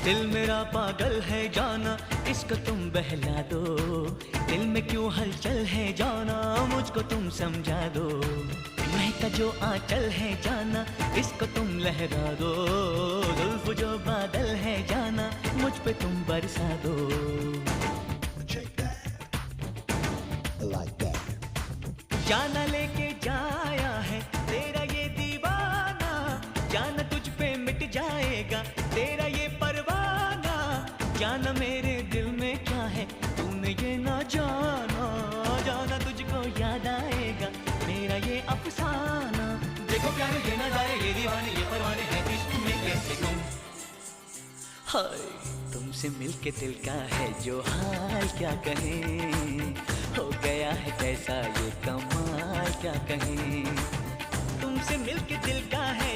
दिल मेरा पागल है जाना, इसको तुम बहला दो। दिल में क्यों हलचल है जाना, मुझको तुम समझा दो। महका जो आंचल है जाना, इसको तुम लहरा दो। जुल्फ जो बादल है जाना, मुझ पे तुम बरसा दो। जाना लेके जाया है तेरा ये दीवाना, जाना तुझ पे मिट जाएगा तेरा ये परवाना। जाना मेरे दिल में क्या है तूने ये ना जाना, जाना तुझको याद आएगा मेरा ये अफसाना। देखो प्यारे ये ना जाए ये दीवाने ये परवाने हैं इश्क में कैसे गुम। हाय तुमसे मिलके दिल का है जो हाल क्या कहें, हो गया है कैसा ये कमाल क्या कहें। तुमसे मिलके दिल का है